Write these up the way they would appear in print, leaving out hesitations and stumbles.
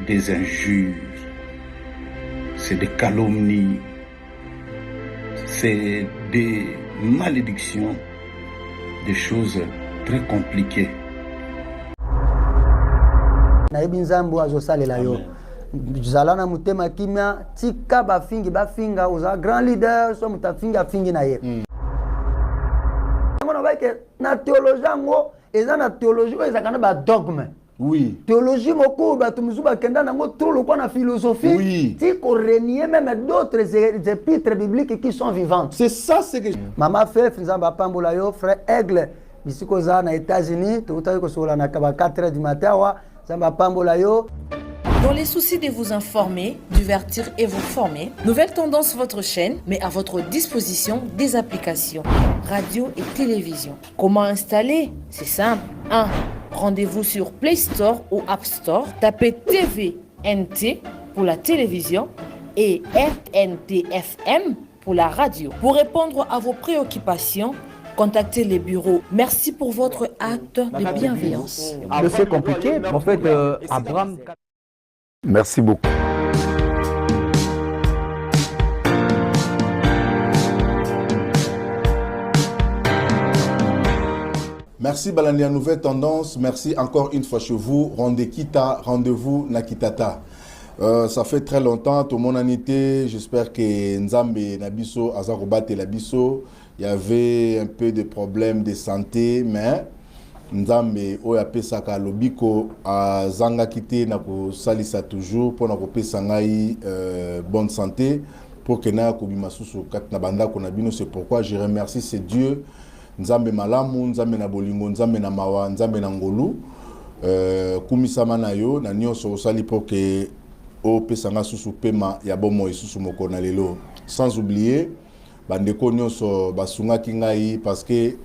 des injures, c'est des calomnies, c'est des malédictions, des choses très compliquées. Naibi nzambu azosalela yo. Zalana mutema kimia tika bafinga uza grand leader so mutafinga fingi na ye. Ngona baike na théologie ngo eza na théologie eza kana ba dogme. Oui. Théologie moko batu muzuba kenda nango trop le quoi na philosophie. Oui. Ti ko renier même d'autres épîtres bibliques qui sont vivantes. C'est ça c'est que Mama fait nzamba pambola yo frère Aigle bisiko za na États-Unis to utaki ko sola na 4h du matin wa nzamba pambola yo. Dans les soucis de vous informer, divertir et vous former, Nouvelle Tendance, votre chaîne, met à votre disposition des applications, radio et télévision. Comment installer? C'est simple. 1. Rendez-vous sur Play Store ou App Store. Tapez TVNT pour la télévision et RNTFM pour la radio. Pour répondre à vos préoccupations, contactez les bureaux. Merci pour votre acte de bienveillance. Le fait compliqué, en fait, Abraham... Merci beaucoup. Merci Balania Nouvelle Tendance. Merci encore une fois chez vous. Rendez-vous Nakitata. Ça fait très longtemps, tout le monde en était. J'espère que Nzambe Nabiso, Azarobate Labiso, il y avait un peu de problèmes de santé, mais Nzambe oyape saka lobiko azanga kite na ko salisa toujours pour na ko pesa ngai bonne santé pour que na ko bimasusu kat na banda ko na bino. C'est pourquoi je remercie ce Dieu Nzambe malamu, Nzambe na bolingo, Nzambe na mawa, Nzambe na ngolu kumisama na yo na nyonso osali pour que o pesa nga susu pema ya bomo isusu moko na lelo. Sans oublier bandeko nyonso basunga ki ngai parce que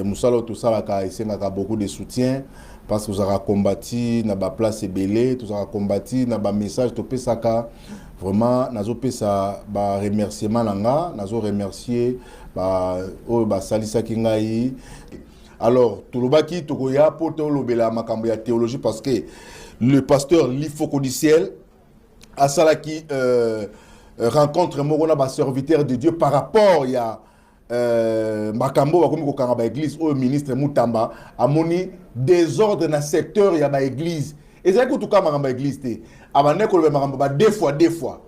Moussalo tout ça a beaucoup de soutien parce que vous avez combattu na ba place belé, tout ça combattu na ba message to pesaka vraiment nazo pesa ba remerciement nanga, nazo remercier ba salisa kingai. Alors tout le baki to ya poto lobela makambo ya théologie parce que le pasteur Lifoko du ciel a salaki rencontre morona ba serviteur de Dieu par rapport ya Makambo bakomi ko kanga ba église au ministre Mutamba amoni désordre na secteur ya ba église ezali ko tuka makamba église te abane ko le makamba ba deux fois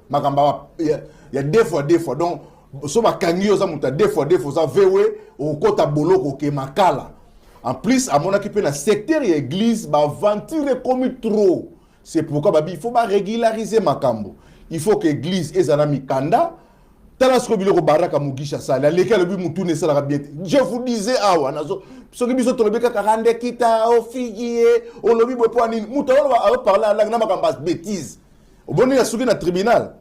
makamba ya deux fois donc so ba kangi yo za muta deux fois za vewe o kota boloko ke makala en plus amona ki pe na secteur ya église ba ventire comme trop. C'est pourquoi babi il faut ba régulariser makambo, il faut que église ezana mikanda. Je vous disais, ce qui est tombé quand kita au figuier, au lobby de poignée, mouton parler à la bêtise. Au bon il y a tribunal.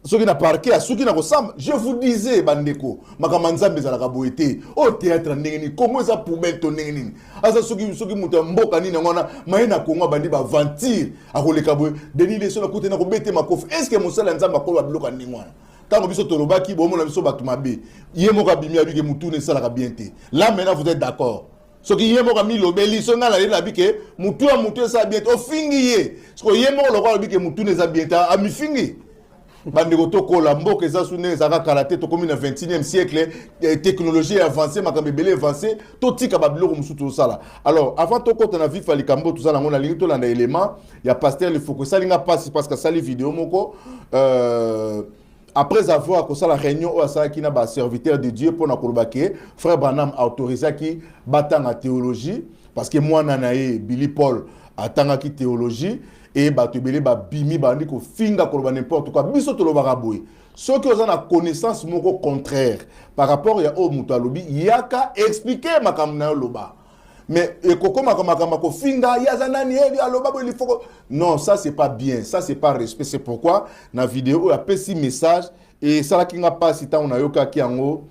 Ce qui n'a parqué, ce qui n'a ressemble. Je vous disais, Bandeko, Makamanza Bezala Boete, au théâtre Neni, comment ça poubelle ton Neni. Asa ce qui mouton Mbokani, Nangona, Maïna Konga Bandi va ventir à Rolekabou, Denis les seuls à côté n'a bêté ma coffre. Est-ce que Moussa Lanzamba Kola bloque à Ningwana? Quand vous êtes Tolobaki, bon, on a vu Batumabe. Yémoka Bimia, lui, Moutoune, ça la bien. Là, maintenant, vous êtes d'accord. Ce qui Yémoka Milobeli, son ala, la bique, Moutoua, Moutoua, ça bien. Au fingi, ce que Yémoka, le roi, bique, Moutoune, ça bien. À mi fingi. Bandeko Toko, Lambo, que ça sonne, ça va karaté, to comme dans le 21e siècle, technologie avancée, Makambele avancée, tout tika babilo, tout ça là. Alors, avant Toko, on a vu Falikambo, tout ça, on a lié tout un élément. Il y a pasteur, il faut que ça, il n'a pas, parce que ça, les vidéos, moko, après avoir que ça la réunion au ça qui n'a pas serviteur de Dieu pour n'akolobake frère Branham autorisé qui battant en théologie parce que moi nanae Billy Paul attend qui théologie et batubele ba bimi bandi ko finga koloba n'importe quoi biso to lobaka boy ceux qui ont la connaissance moko contraire par rapport à au mutalobi yaka expliquer makamna loba. Mais non, ça c'est pas bien, ça c'est pas respect. C'est pourquoi dans la vidéo il y a petit message et ça là qui n'a pas si on a yoka qui en haut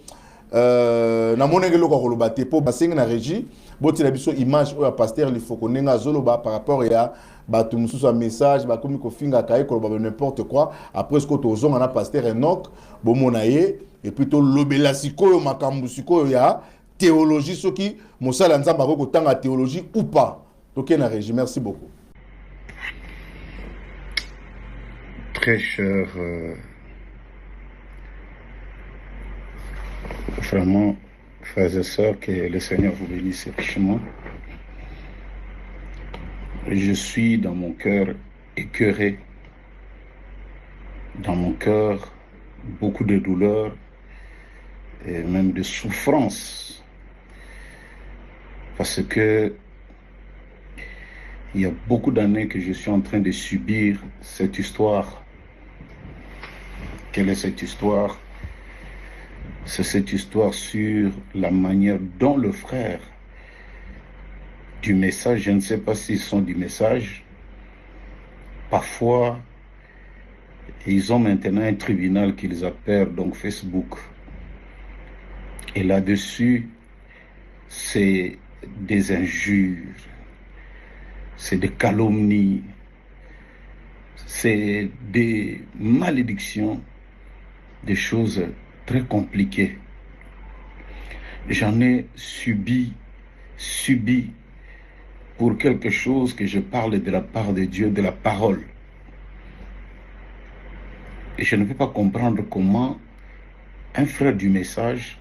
na monengelo ko kolobate po basenga na régie boti la biso image ou pasteur il faut qu'on ait zoloba par rapport à batu mususu un message ba komi ko finga kai ko n'importe quoi après ce que to zonga na pasteur Enoch bo monaye et plutôt lobela sikoyo makambu sikoyo ya théologie, ce qui, Moussa Lanzamba, théologie ou pas. Donc, il y a un régime. Merci beaucoup. Très chers vraiment, frères et sœurs, que le Seigneur vous bénisse richement. Je suis dans mon cœur écœuré, dans mon cœur beaucoup de douleur et même de souffrance, parce que il y a beaucoup d'années que je suis en train de subir cette histoire. Quelle est cette histoire? C'est cette histoire sur la manière dont le frère du message, je ne sais pas s'ils sont du message, parfois ils ont maintenant un tribunal qu'ils appellent donc Facebook. Et là-dessus, c'est des injures, c'est des calomnies, c'est des malédictions, des choses très compliquées. J'en ai subi pour quelque chose que je parle de la part de Dieu, de la parole. Et je ne peux pas comprendre comment un frère du message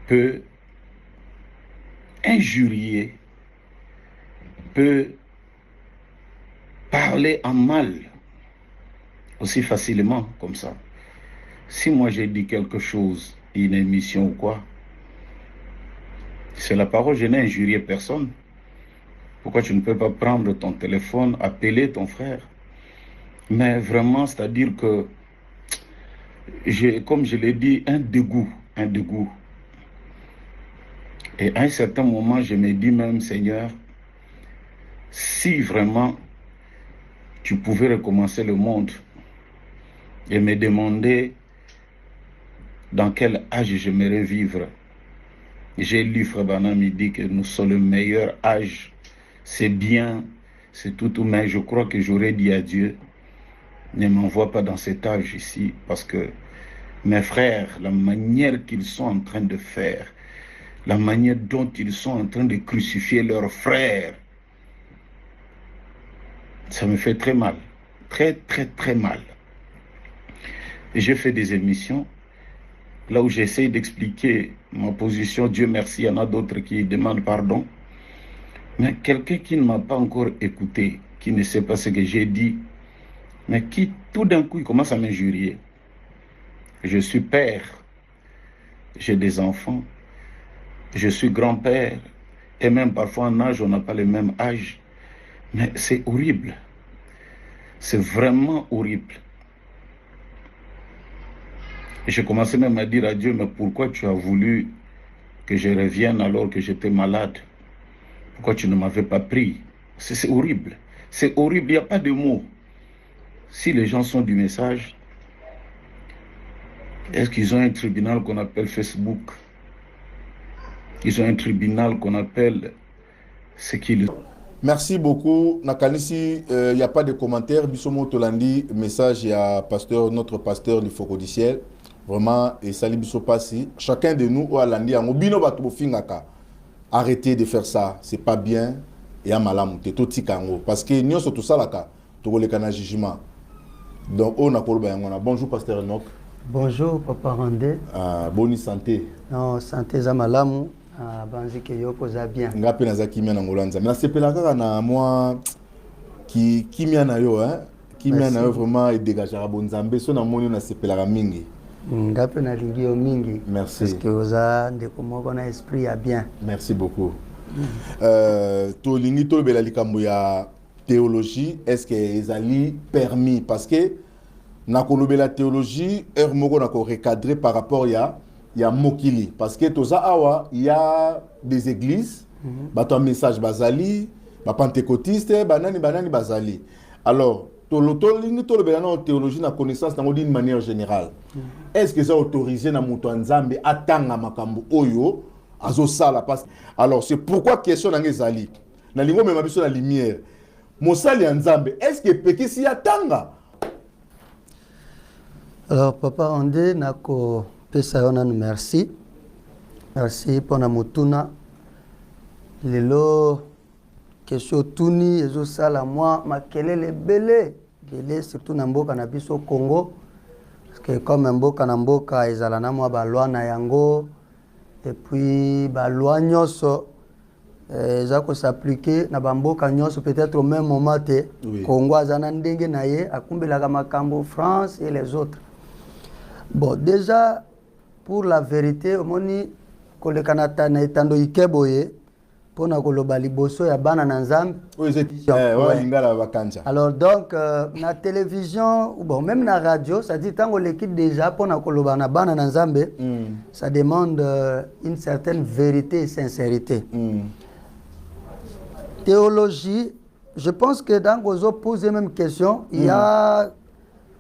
peut injurier, peut parler en mal aussi facilement comme ça. Si moi j'ai dit quelque chose, une émission ou quoi, c'est la parole, je n'ai injurié personne. Pourquoi tu ne peux pas prendre ton téléphone, appeler ton frère? Mais vraiment, c'est-à-dire que j'ai, comme je l'ai dit, un dégoût. Et à un certain moment, je me dis même, Seigneur, si vraiment tu pouvais recommencer le monde et me demander dans quel âge j'aimerais vivre. J'ai lu Frère Branham, il dit que nous sommes le meilleur âge. C'est bien, c'est tout, mais je crois que j'aurais dit à Dieu, ne m'envoie pas dans cet âge ici, parce que mes frères, la manière qu'ils sont en train de faire, la manière dont ils sont en train de crucifier leurs frères, ça me fait très mal, très mal. Et j'ai fait des émissions, là où j'essaie d'expliquer ma position. Dieu merci, il y en a d'autres qui demandent pardon. Mais quelqu'un qui ne m'a pas encore écouté, qui ne sait pas ce que j'ai dit, mais qui tout d'un coup il commence à m'injurier. Je suis père, j'ai des enfants, je suis grand-père, et même parfois en âge, on n'a pas le même âge. Mais c'est horrible. C'est vraiment horrible. Et j'ai commencé même à dire à Dieu, mais pourquoi tu as voulu que je revienne alors que j'étais malade? Pourquoi tu ne m'avais pas pris? C'est horrible. C'est horrible, il n'y a pas de mots. Si les gens sont du message, est-ce qu'ils ont un tribunal qu'on appelle Facebook? Ils ont un tribunal qu'on appelle ce qu'ils... Merci beaucoup. Nakanisi, il n'y a pas de commentaires. Bissomo Tolandi, message, il y a pasteur, notre pasteur du Foko du Ciel. Vraiment, et Sali Bissopassi. Chacun de nous, ou Alandi, arrêtez de faire ça. C'est pas bien. Et à malam, t'es tout tikango. Parce que nous sommes tout ça là, tu vois le canal jugement. Donc, on a bonjour, pasteur Enoch. Bonjour, Papa Randé. Bonne santé. Non, santé Zamalamu. Banzi ke yoko za bien. Ngape na za kimia na ngolanza. Mais c'est pelaka na moi qui kimia na yo hein. Kimia na yo vraiment et dégagera bonzambe so na moni na sepelaka mingi. Ngape na lingio mingi. Merci. Parce que oza ndeko moko na esprit ya bien. Merci beaucoup. To lingi to bela likambo ya théologie, est-ce que ezali permis parce que na kolobela théologie heure moko na ko recadrer par rapport il y a Mokili. Parce que toza awa, il y a des églises, un message bazali, pentecôtiste, banani bazali. Alors, en théologie, na connaissance, d'une manière générale. Est-ce que ça autorisé na muto nzambe atanga makambo oyo azo sala? Alors, c'est pourquoi question na ngezali. Na lingo même biso la lumière. Mosali nzambe, est-ce que peki si atanga? Alors, Papa Andé, nako merci. Merci pour la motuna. Lelo, question tuni, ezo sala moi, ma kelele belé, ebele surtout na mboka na biso Congo, parce que comme mboka na mboka ezala na mwa balwa na yango, et puis balwa nyonso eza ko s'appliquer na bamboka nyonso peut-être au même moment te. Congo azana ndenge na ye akumbelaka makambo, France et les autres. Bon, déjà pour la vérité omoni kolekana na etando ikeboye pona koloba liboso ya bana na nzambe. Alors donc na télévision ou bon même na radio, ça dit tango l'équipe déjà pona koloba na bana na nzambe, ça demande une certaine vérité et sincérité. Théologie, je pense que dans Gozo poser même question, il y a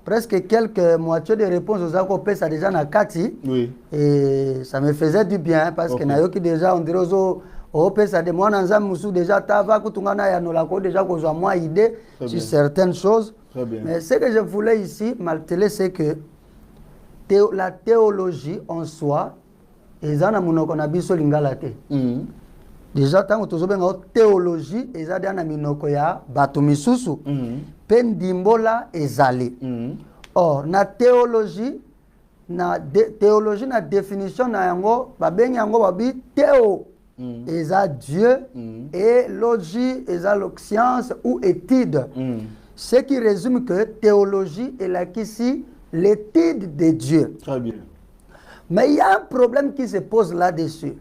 presque quelques moitiés de réponses aux acopés, ça déjà na kati. Oui. Et ça me faisait du bien parce que nayoki déjà on dirait au ça de moi dans musu déjà tava kutungana ya nolako déjà kozwa moi idée sur certaines choses. Très bien. Mais ce que je voulais ici maltélé c'est que la théologie en soi ezana munoko na biso lingala te. Déjà tango tozobenga théologie ezada na minoko ya bato misusu. Pendimbola ezali. Or na théologie na théologie na définition na yango babengi yango babi théo eza Dieu et logie eza science ou étude. Ce qui résume que théologie est là qu'ici l'étude de Dieu. Très bien. Mais il y a un problème qui se pose là-dessus.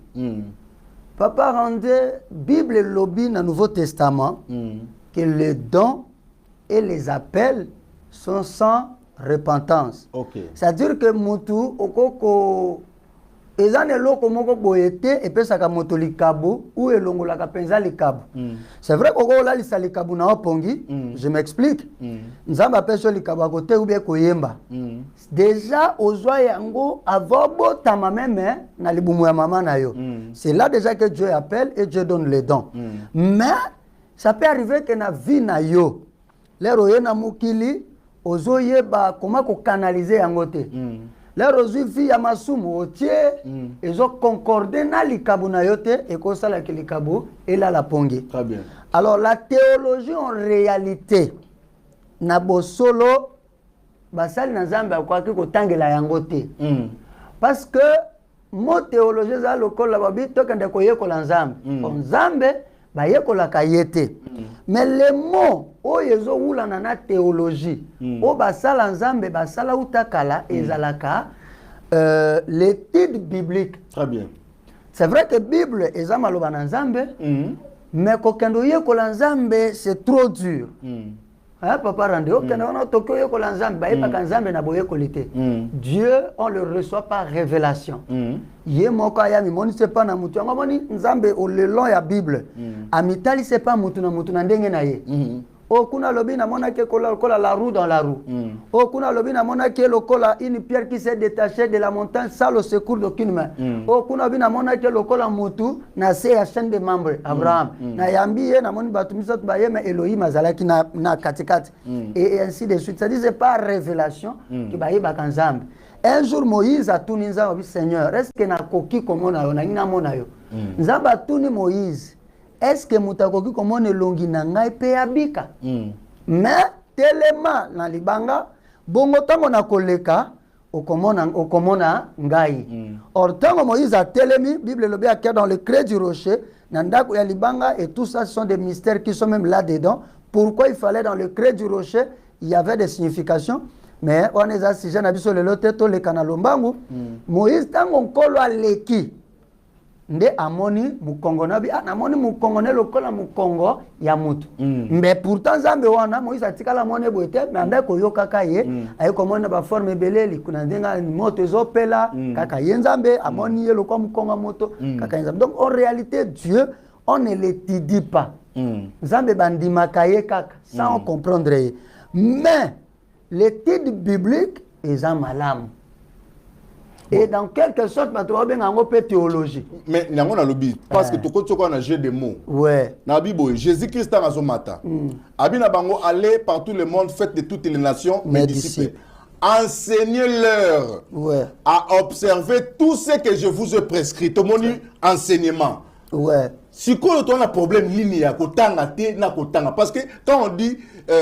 Papa rendait Bible et lobby dans le Nouveau Testament que les dons et les appels sont sans repentance. C'est-à-dire que Moutou, Okoko, ezane loko moko boyete et puis ça ka moto likabo ou elongo la kapenza likabo. C'est vrai koko la lisa likabo na opongi, je m'explique. Nzamba peso likabo côté ou bien koyemba. Déjà ozwa yango avobo tama même na libumu ya mama na yo. C'est là déjà que Dieu appelle et Dieu donne les dons. Mais ça peut arriver que na vie na yo lero ye na mukili ozoye ba comment ko canaliser yango te. Lero vie ya masumu otie ezo concorder na likabu na yote et ko sala ke likabu et là la pongi. Très bien. Alors la théologie en réalité na bosolo basali na Nzambe kwa ko tangela yango te. Parce que mo théologie za lokola babi to kende ko yekola Nzambe. Nzambe ba yekola kayete. Mais les mots o yezo wula na théologie o basala Nzambe basala utakala ezalaka l'étude biblique. Très bien. C'est vrai que Bible eza maloba na Nzambe mais kokendo yekola Nzambe c'est trop dur. Hein, papa rende okendo na tokyo yekola Nzambe ba yeba Nzambe na boyekolite. Dieu on le reçoit par révélation. Ye moko ya mi moni c'est pas na mutu ngo moni Nzambe au le long ya Bible. Amitali c'est pas mutu na ndenge na ye. O kuna lobi na mona ke kola la roue dans la roue. O kuna lobi na mona ke lokola une pierre qui s'est détachée de la montagne sans le secours d'aucune main. O kuna lobi na mona ke lokola mutu na se ya chaîne de membres Abraham. Na yambiye na moni batu misatu ba yema Elohim azalaki na katikati. Et ainsi de suite. Ça dit c'est pas révélation qui ba yeba kanzambe. Un jour Moïse a tout Nzambe Seigneur, est-ce que na koki komona yo na ngina mona yo. Nzambe a tout ni Moïse. Est-ce que mutakoki komone longi na ngai pe abika? Mais tellement na libanga bongo tango na koleka okomona ngai. Or tango Moïse a telemi, Bible lobi a dans le creux du rocher, nandako ya libanga et tout ça ce sont des mystères qui sont même là-dedans. Pourquoi il fallait dans le creux du rocher? Il y avait des significations. Mais on est assis na biso le loteto le kanalombangu. Moïse tango nkolo aleki nde amoni mukongo na bi amoni mukongo ne lokola mukongo ya mutu. Mais pourtant Nzambe wana Moïse atikala mone boete mais anda ko yoka kaye ay ko mona ba forme beleli kuna ndenga moto ezopela kaka ye Nzambe amoni ye lokola mukongo moto kaka Nzambe. Donc en réalité Dieu on ne l'étudie pas. Nzambe bandima kaye kaka sans comprendre. Mais l'étude biblique est en malam. Et dans quelque sorte, tu vas bien en théologie. Mais il y a un lobby. Parce que tu as un jeu de mots. Ouais. Dans la Bible, Jésus-Christ a raison matin. Abina Bango, allez par tout le monde, faites de toutes les nations mes disciples. Enseignez-leur à observer tout ce que je vous ai prescrit. Tout mon enseignement. Ouais. Si on a un problème linéaire, parce que quand on dit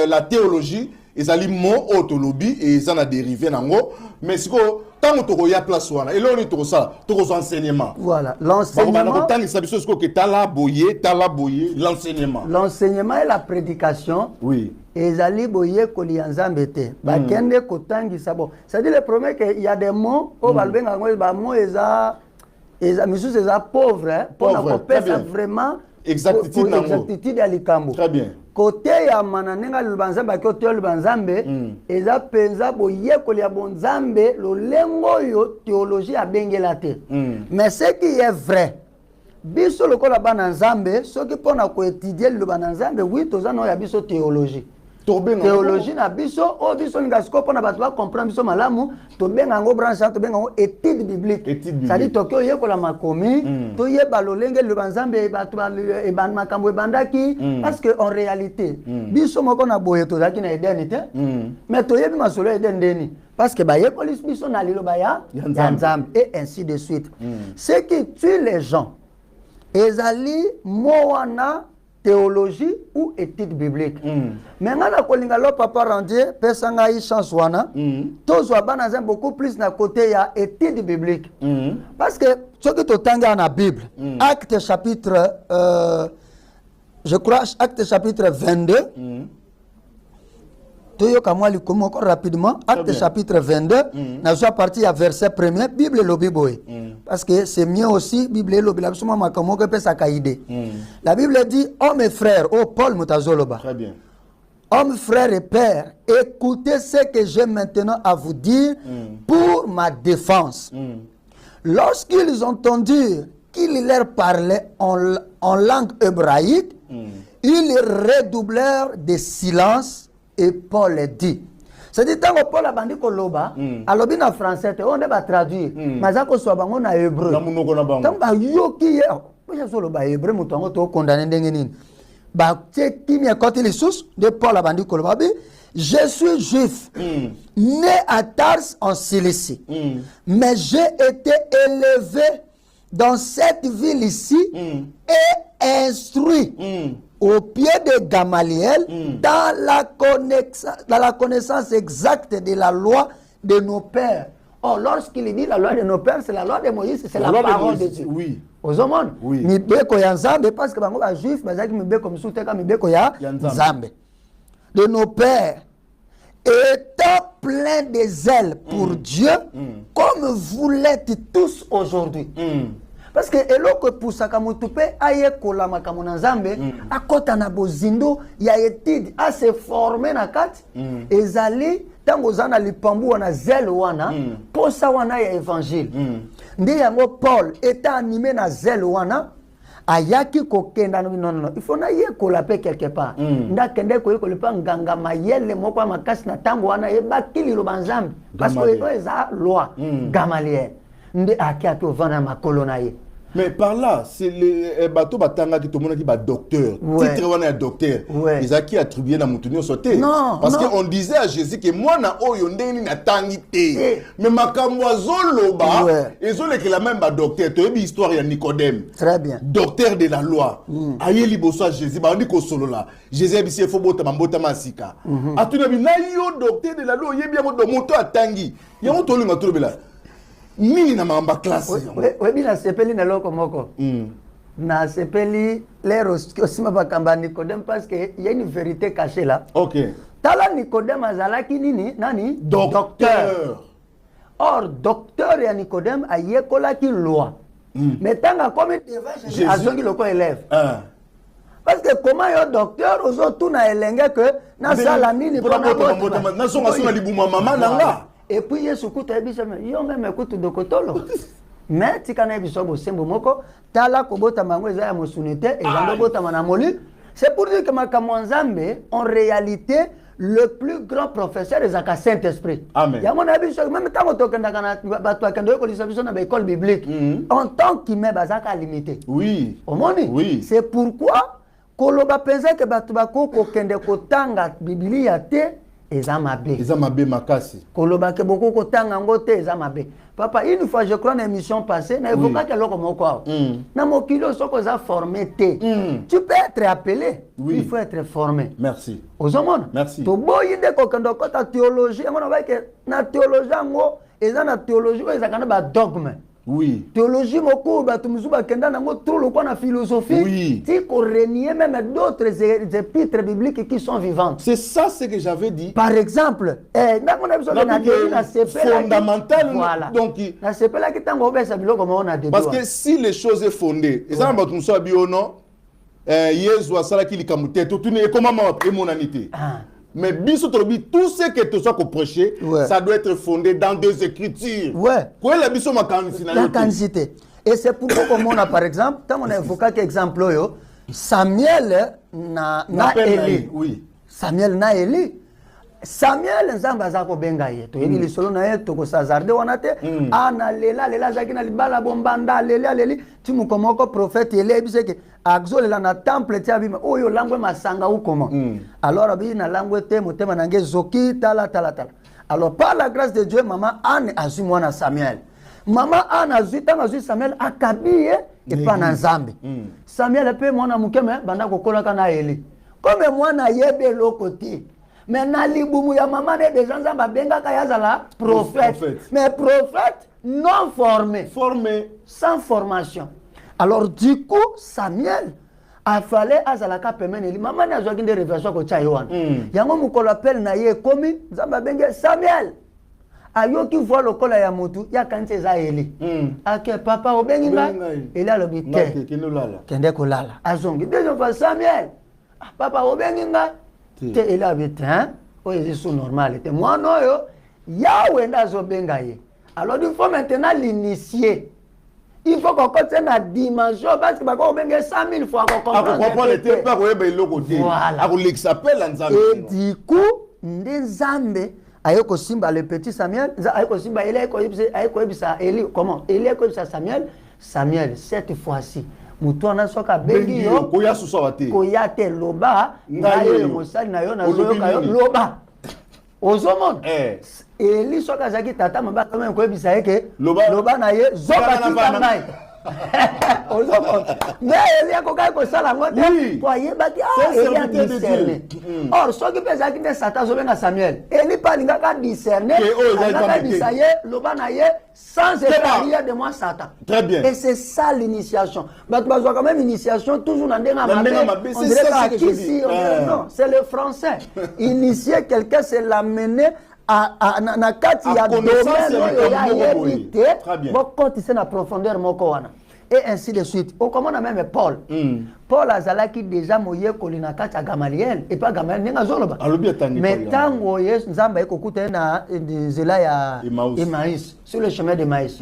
la théologie, ezali mo autolobi et ça na dérivé nango mais siko tant to ya place wana et là on to ça to enseignement voilà l'enseignement l'enseignement et la prédication oui ezali boye kolianzambe te bakende kotangisa bon c'est-à-dire le premier que il y a des mots au balbenga ngo ba mots eza monsieur eza pauvre pour na kopesa vraiment exactitude ya likambo très bien côté ya mananenga lubanzambe côté lubanzambe eza penza boyekoli ya bonzambe lolengo yo théologie abengela te mais ce qui est vrai biso lokola bana nzambe soki pona ko étudier lubana nzambe oui toza no ya biso théologie théologie na biso o biso ningasiko pona bato ba comprendre biso malamu to benga ngo branche to benga ngo étude biblique ça dit tokyo yekola makomi to yeba lolenge lubanzambe bato ba eban makambo ebandaki parce que en réalité biso moko na boye to zaki na Eden te mais to yebi masolo Eden deni parce que ba yekoli biso na lilo ba ya nzambe et ainsi de suite ce qui tue les gens ezali moana théologie ou étude biblique. Mais ngana kolinga lo papa rendier pesanga yi chance wana tozwa bana zem beaucoup plus na côté ya étude biblique. Parce que ce que to tanga na Bible, Acte chapitre je crois Acte chapitre 22 Toyoka moi likomo encore rapidement Acte chapitre 22 na joa partie à verset 1er Bible lobi boy. Parce que c'est mieux aussi Bible lobi la suma makamo que pesa kaide. La Bible dit hommes et frères, oh Paul Mutazoloba. Très bien. Hommes, frères et pères, écoutez ce que j'ai maintenant à vous dire pour ma défense. Lorsqu'ils entendirent qu'il leur parlait en langue hébraïque, ils redoublèrent de silence et Paul dit. C'est-à-dire que Paul a dit que alors bien en français, on va traduire. Mais ça que soit bango na hébreu. Tant ba yoki je solo ba hébreu mutongo to condamner ndengeni. Ba teki mi côté les sources de Paul a dit que je suis juif, né à Tars en Cilicie, mais j'ai été élevé dans cette ville ici et instruit au pied de Gamaliel dans la connaissance exacte de la loi de nos pères. Or, lorsqu'il dit la loi de nos pères, c'est la loi de Moïse, c'est la parole de Dieu. Oui. Aux hommes, mi beko ya nzambe parce que bango ba juif bazaki mi beko msuteka mi beko ya nzambe. De nos pères, étant plein de zèle pour Dieu, comme vous l'êtes tous aujourd'hui. Parce que eloko pusaka mutupe aye kola makamona nzambe akota na bozindo ya étude a se former na kati ezali tango zana lipambu wana zèle wana posa wana ya évangile ndi yango Paul était animé na zèle wana ayaki kokenda non il faut na yekola pe quelque part ndakende ko yekola pa nganga mayele moko makasi na tango wana ebakili lo banzambe parce que eza loi Gamaliel nde akiaki ovana makolo na ye. Mais par là, c'est le bateau batanga qui tout le monde qui bat docteur. Titre wana ya docteur. Ils a qui attribué na mutunyo sauté. Parce que on disait à Jésus que moi na oyo ndeni na tangité. Mais makambo zoloba ezole que la même ba docteur. Tu as histoire ya Nicodème. Très bien. Docteur de la loi. Aye liboso Jésus ba ndi ko solo là. Jésus bisi fo bota mambota masika. Atuna bi na yo docteur de la loi yebi yango do moto atangi. Yango to linga to bela. Nini na mamba classe webi na sepeli na loko moko na sepeli lero osima bakamba Nicodème parce que il y a une vérité cachée là. OK. Tala Nicodème azalaki nini nani docteur. Or docteur ya Nicodème ayekolaki loi. Mais tanga comme devant azongi loko élève. Parce que comment yo docteur ozo na elenge que na sala nini pour na songa libuma mama nanga. Et puis Yesu kuta ebisa yo même kutu dokotolo. Mais tikana ebiso bo sembo moko tala kobota mango eza ya mosunete ezando bota manamoli. C'est pour dire que makamwanzambe en réalité le plus grand professeur des Saint-Esprit. Amen. Ya mon avis même tant que kana bato akando ko lisabiso na école biblique en tant qu'il met bazaka limité. Oui. Omoni? Oui. C'est pourquoi koloba penza que bato bako ko kende kotanga Biblia te eza mabe. Eza mabe makasi. Koloba ke beaucoup kotanga ngo te eza mabe. Papa, une fois je crois dans l'émission passée, na évoqué que loko moko. Na mokilo soko za formé te. Tu peux être appelé. Oui. Il faut être formé. Merci. Ozomona. Merci. To boyi de ko kendo ko ta théologie, ngona ba ke na théologie ngo eza na théologie ko eza kana ba dogme. Oui. Théologie moko ba tumuzuba kenda nango trop le quoi na philosophie. Oui. Si qu'on renier même d'autres épîtres bibliques qui sont vivantes. C'est ça ce que j'avais dit. Par exemple, ndako na biso na début na sepela fondamental. Voilà. Donc na sepela ki tango obesa biloko mo na début. Parce que si les choses est fondées, et ça va tout ça biono Yesu asala ki likamute to tuni comment ma monanité. Mais biso trobi tout ce que tu sois prêcher, ça doit être fondé dans deux écritures. Ouais. Quoi la biso ma canicité. Et c'est pourquoi comme on a par exemple, tant on a évoqué exemple yo, Samuel na Élie. Oui. Samuel na Élie. Samuel nzamba za ko benga ye to yeli lisolo na ye to ko sazarde wana te ana lela zaki na libala bombanda leli ti mukomoko prophète ele bise ke axolela na temple ti abima oyo langwe masanga ou comment alors abi na langwe te motema nange zoki tala alors par la grâce de Dieu maman Anne azui mwana Samuel maman Anne azui Samuel akabiye et pas na nzambe Samuel pe mwana mukeme banda kokola kana Eli comme mwana yebe lokoti. Mais na libumu ya maman des gens za babenga kayazala prophète. Mais prophète non formé. Formé. Sans formation. Alors du coup, Samuel a fallu azalaka pemene. Maman na zwa kinde révélation ko chayoan. Yango mukolo appel na ye komi za babenga Samuel. Ayo ki voit le kola ya mutu ya kanse za Eli. Ake papa obenga Eli alobi te. Kende ko lala. Azongi deuxième fois Samuel. Papa obenga te Eli alobi te hein. Oh c'est normal. Te moi no yo Yahweh ndazo benga ye. Alors il faut maintenant l'initier. Il faut qu'on continue la dimension parce que on benga 100 000 fois qu'on comprend le thème pas ko be loko te. Voilà. Et du coup Nzambe ayoko simba le petit Samuel, ayoko simba ayoko bisa Eli comment? Eli ayoko bisa Samuel cette fois-ci. Mutwana soka bengi yo koya susawate. Koya te loba ngayo mosali na yo na zoyoka yo loba. Ozomon. Eli soka zaki tata maba quand même koyebisa yeke loba na ye zoka kitamai. Ozomon. Mais Eli akoka ko sala ngote po yebaki Eli a discerné. Or soki pesa ki ne Satan zobenga Samuel. Eli palinga ka discerner. Ka bisaye loba na ye sans épargner de moi Satan. Très bien. Et c'est ça l'initiation. Mais tu vas quand même initiation toujours dans des mabé. C'est ça que je dis. Non, c'est le français. Initier quelqu'un, c'est l'amener à nakati ya domaine très bien. Quand tu sais la profondeur moko wana. Et ainsi de suite. Au comment on a même Paul. Paul azalaki déjà moye kolina kati ya Gamaliel et pas Gamaliel nenga zoloba. Mais tango yes nzamba ekokuta na zela ya Emmaüs sur le chemin de Maïs.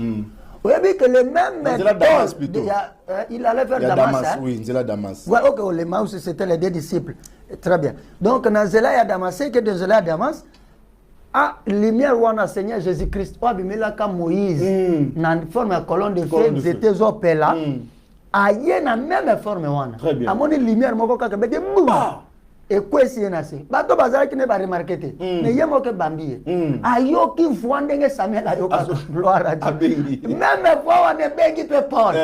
Vous avez vu que le même Paul, il allait vers Damas. Hein? Oui, Zela Damas. Ouais, ok, les Maïs c'était les deux disciples. Très bien. Donc dans Zela ya Damas, c'est que dans Zela ya Damas lumière wana Seigneur Jésus-Christ obimela ka Moïse na forme de colonne de feu c'était opela aye na même forme wana amoni lumière moko kaka bete et quoi si na se bato bazala ki ne ba remarquer te mais yemo ke bambie ayo ki voix ndenge Samuel ayo ka gloire à Dieu même voix wana bengi pe Paul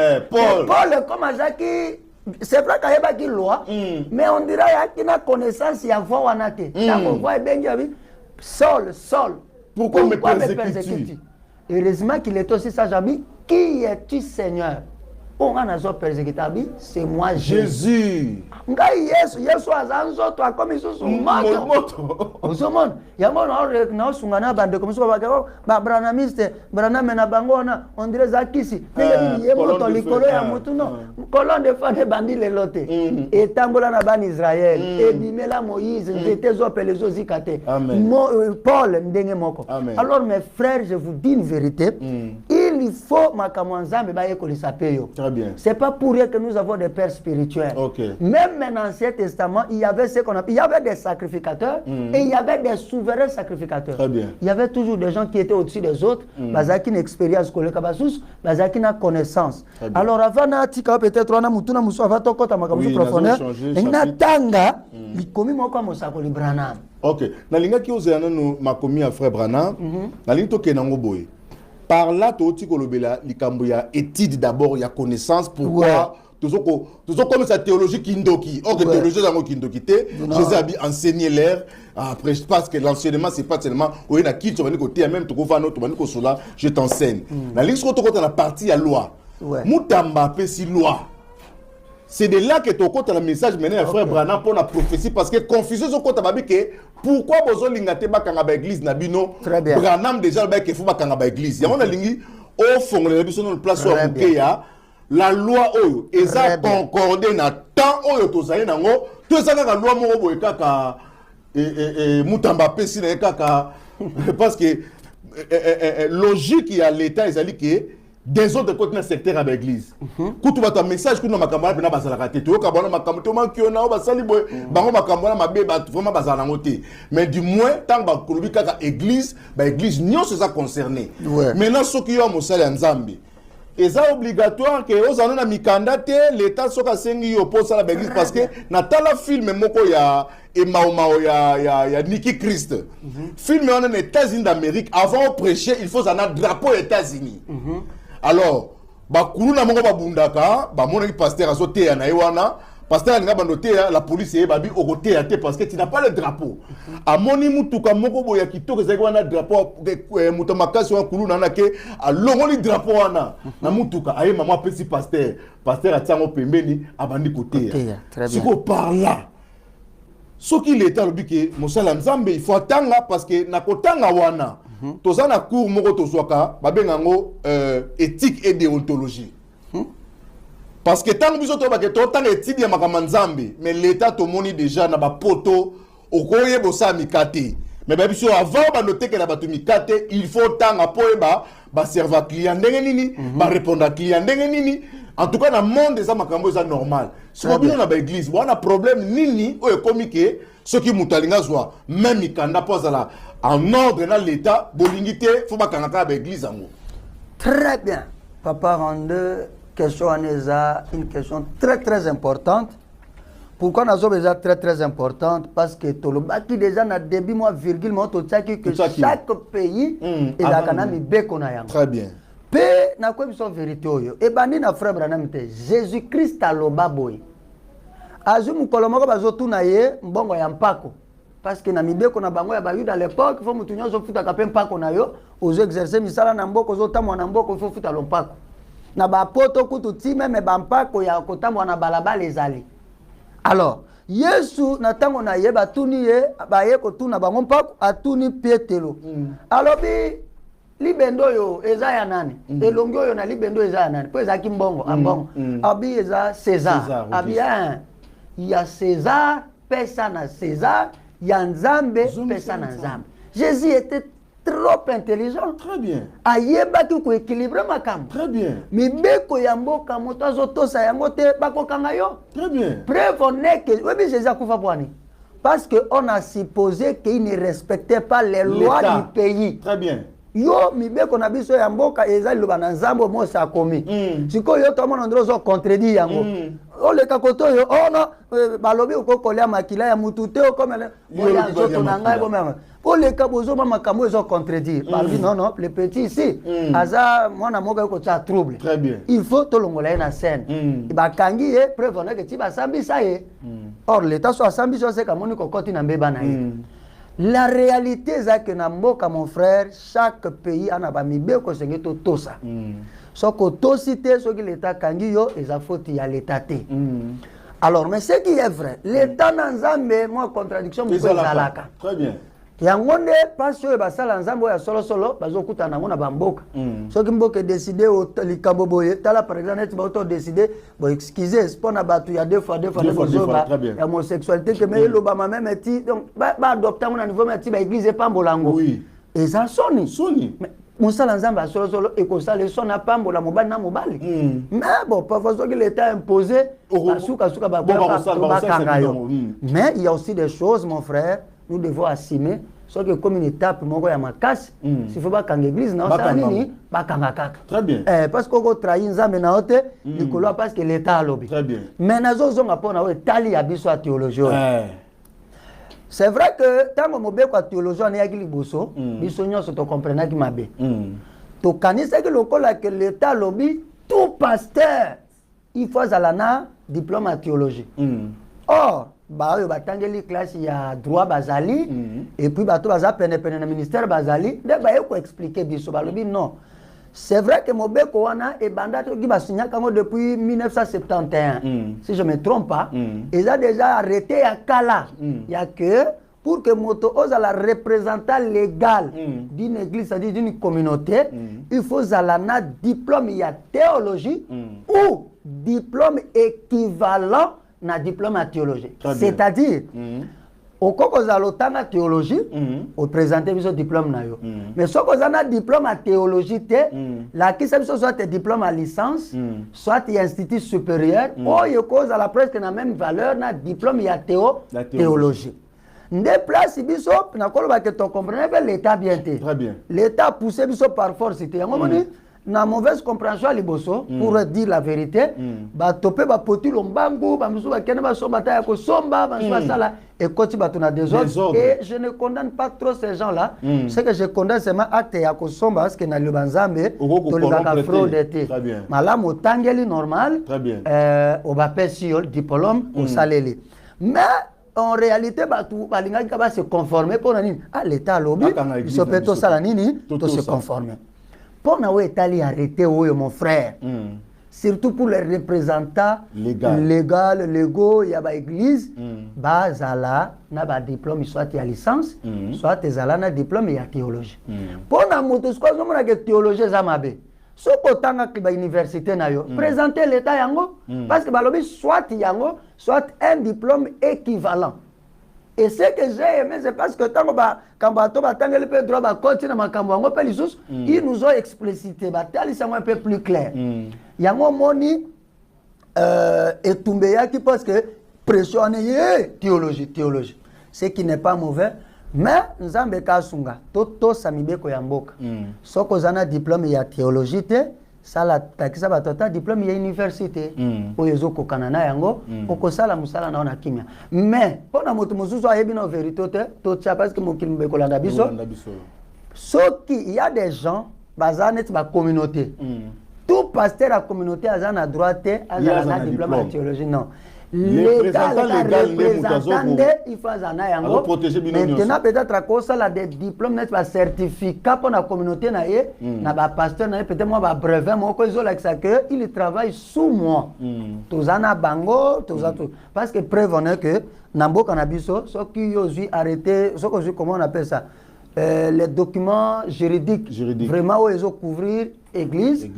comme azaki c'est vrai qu'il y a qui loi mais on dirait qu'il y a connaissance il y a voix wana te tango voix bengi abi Saul, pourquoi me persécutes-tu? Heureusement qu'il est aussi sage. Qui es-tu, Seigneur? On a persécuté, c'est moi Jésus. Yesu azanzo to akomi susu moto. Ozomon, yango na osungana bande comme ça ba branamiste, branamena bangona, on dirait zakisi. Ngebi yemoto likolo ya mutu no. Colonne de fane bandi le lote. Et tambola na ban Israël, et bimela Moïse, j'étais opelé zikate. Paul ndenge moko. Alors mes frères, je vous dis une vérité, il il faut makambo nzambe ba yekolisa pe yo. Très bien. C'est pas pour rien que nous avons des pères spirituels. Okay. Même dans l'Ancien Testament, il y avait ce qu'on appelle, il y avait des sacrificateurs et il y avait des souverains sacrificateurs. Très bien. Il y avait toujours des gens qui étaient au-dessus des autres, bazaki une expérience koleka basus, bazaki na connaissance. Alors avant na tika peut-être on a mutuna muso avant to kota makambo profondeur. Na tanga likomi moko mosako libranam. OK. Na linga ki ozana no makomi à frère Branham. Na linga to kenango boy. Par là to ti kolobela likambo ya étude d'abord ya connaissance pourquoi toujours comme sa théologie kindoki. Or que théologie zango kindoki te, Jésus a bien enseigné l'air. Après je pense que l'enseignement c'est pas seulement au na ki tu vas côté même to ko va no to ko sola je t'enseigne. Na linga ko to ko la partie à loi. Mutamba pe si loi. C'est de là que tu as le message mené à frère Branham pour la prophétie parce que confusion sur côté babi que pourquoi besoin lingate ba kanga ba église na bino Branham déjà ba que faut ba kanga ba église ya on a lingi au fond le biso no place au ya la loi oyo eza concordé na temps oyo to zali nango to zaka ka loi mo boye kaka mutamba pesi na kaka parce que logique ya l'état ezali que des autres côtés dans le secteur de l'église. Quand tu vas un message que nous avons fait, nous avons fait tu as mais du moins, tant que l'église, l'église, nous sommes concernés. Maintenant, ceux qui ont un Zambie, et c'est obligatoire que aux années na mikanda l'état soit sengi oppose à l'église parce que na tala film moko ya et Mao ya Nicky Christ. Film en États-Unis d'Amérique avant de prêcher, il faut un drapeau aux États-Unis. Alors, bakulu na mongo babundaka, ba mona pasteur azote na ewana, pasteur nga bandote la police e babi okote ya te parce que tu n'as pas le drapeau. Amoni mutuka moko boya kitoko zaki wana drapeau mutamakazi wa kulu na ke alongoli drapeau wana na mutuka aye maman pesi pasteur atsango pembeni abandi kote ya. Siko par là. Ce qui l'état lobi ke mosala nzambe il faut attendre parce que na kotanga wana tozana cours moko tozwaka babengango éthique et déontologie. Parce que tant biso to ba ke to tant éthique ya makambo nzambe mais l'état to moni déjà na ba poto okoye bosa mikate mais ba biso avant ba noter que na ba to mikate il faut tanga poeba ba servir client ndenge nini ba répondre client ndenge nini. En tout cas, dans le monde, c'est normal. Si on a une église, on a un problème, nini, ou comique, ce qui mutalinga soit, même si on n'a pas en ordre dans l'État, bolingité, il faut pas qu'on ait une église. Très bien. Papa Rande, question une question très très importante. Pourquoi on a besoin très très importante? Parce que tout le baki déjà na début moi virgule moi tout ça que chaque pays est dans kanami bekona yango. Très bien. Pe na kwa biso vérité oyo e bandi na frère Branham te Jésus Christ aloba boy azu mukolo moko bazotuna ye mbongo ya mpako parce que na mibeko na bango ya bayuda à l'époque faut mutu nyonso futa ka pe mpako na yo ozo exercer misala na mboko ozotamwa na mboko faut futa lo mpako na ba poto kutu ti même ba mpako ya kotamwa na balabala ezali. Alors Yesu na tango na ye batuni ye ba ye ko tuna bango mpako atuni pietelo alors bi libendo yo eza ya nani elongo yo na libendo eza ya nani po eza kimbongo ambongo abi eza César abi ya César pesa na César ya nzambe pesa na nzambe. Jésus était trop intelligent. Très bien. Ayeba ki ko équilibrer makambo. Très bien. Mibeko ya mboka moto azotosa yango te bakokanga yo. Très bien. Preuve on est que oui Jésus akufa bwani. Parce que on a supposé qu'il ne respectait pas les lois du pays. Très bien. Yo mibeko na biso ya mboka ezali loba na nzambo mo sa komi siko yo to mona ndrozo contredit yango o le kakoto yo ono balobi ko kolia makila ya mutute o komele yo ya zoto na ngai bo mama o le kabozo ba makambo ezo contredire balobi non le petit ici aza mona moga ko tsa trouble. Très bien. Il faut to longola na scène ba kangi ye preuve na ke ti ba sambi sa ye or l'état so sambi so se ka moni ko koti na mbeba na ye. La réalité c'est que na mboka mon frère chaque pays a ba mibeko senge to tosa so ko tosité so ki l'état kangi yo eza faute ya l'état té. Alors mais ce qui est vrai l'état na nzambe moi contradiction mo zalaka. Très bien. yango nde pasi oyo basala nzambe ya solo bazokuta nango na bamboka soki mboka décider likambo boye tala par exemple neti bato décider bo excuser spona bato ya deux fois bozoba ya homosexualité que mais eloba même eti donc ba adopter mon niveau mais eti ba église pambolango oui et ça soni soni mosala nzambe asolosolo ekosala so na pambola mobali na mobali mais bon parfois soki l'état imposé basuka bakanga yo mais il y a aussi des choses mon frère nous devons assumer soki comme une étape moko ya makasi s'il faut bakanga église na osala nini bakanga kaka très bien parce que oko trahi nzambe na ote likolo parce que l'état alobi très bien mais nazozonga mpona oyo etali ya biso ya théologie c'est vrai que tango mobeko ya théologie aneyaki liboso biso nyonso tokomprenaki mabe tokanisaki lokola ke l'état alobi tout pasteur il faut azala na diplôme ya théologie or baoyo batangeli classe ya droit bazali et puis bato baza penepene na ministère bazali nde baye koexplike biso balobi non c'est vrai que mobeko wana ebanda toki basignaka yango depuis 1971 si je me trompe pas ils ont déjà arrêté ya kala ya que pour que moto ozala représentant légal d'une église, c'est-à-dire d'une communauté, il faut zala na diplôme ya théologie ou diplôme équivalent na diplôme à théologie. C'est-à-dire, au koko zalotanga théologie, au présenter biso diplôme na yo. Mais si on a diplôme à théologie, la qui soit diplôme à licence, soit institut supérieur, ou il cause à la presque la même valeur na diplôme ya théologie. Des places biso na koloba que tu comprenais l'état bien té. Très bien. L'état poussé biso par force c'était na mauvaise compréhension à liboso pour dire la vérité ba topé ba poti lombangu ba musu ba kene ba somba ta ko somba ba so sala et koti ba tuna désordre et je ne condamne pas trop ces gens là c'est que je condamne seulement acte ya ko somba parce que na le banzambe to le ka fraude té mala motangeli normal au ba pesiol diplôme au saleli mais en réalité batu balingaki ka ba se conformer pour nini à l'état lobby il se peut to sala nini to se conformer. Pour nous étaler arrêté mon frère, surtout pour les représentants légaux, il y a une église, bazala na ba diplôme soit ya licence, soit ezala na diplôme ya théologie. Pour na moto ce qu'on a que théologie zamabe. So kotanga ki ba université na yo, présenter l'état yango parce que balobi soit yango, soit un diplôme équivalent. Et ce que j'ai aimé, c'est parce que ils nous ont explicité, c'est un peu plus clair. Il y a un moni et Tumbeya qui pense que pression théologie. Ce qui n'est pas mauvais. Mais nous avons Kasunga, Toto Samibeko Yamboka. Ce qu'on a un diplôme ya théologie, ça la takisa ba tota diplôme ya université oyezo ko kanana yango okosala musala na ona kimia mais pona moto mosusu ayebi na vérité to tcha parce que mokili mbeko landa biso soki il y a des gens bazanet ba communauté tout pasteur à communauté azana droite azana diplôme en théologie non légal il faut azana yango maintenant peut-être à cause la des diplômes net ba certificat pour la communauté na ye na ba pasteur na peut-être moi ba brevet moi ko zo like ça que il travaille sous moi tozana bango tozato parce que prévenez que namboka na biso so qui yozi arrêté so que comment on appelle ça les documents juridiques vraiment où ils ont couvrir église